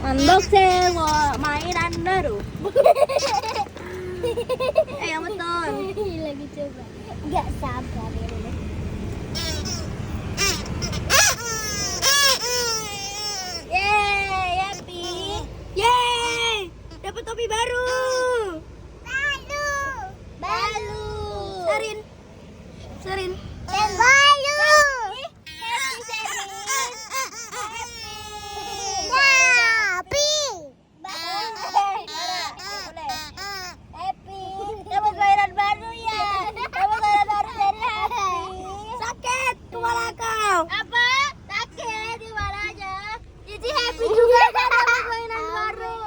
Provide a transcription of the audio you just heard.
Unboxing mainan baru. Yang betul. Lagi coba. Enggak sabar ya. Yeay, happy. Yeay, dapat topi baru. Balu. Serin. Serin. Dan balu. Happy. Dapat mainan baru ya. Dapat mainan baru dari Happy. Sakit kepala kau. Apa? Sakit di mananya? Jadi happy juga kan dapat mainan baru.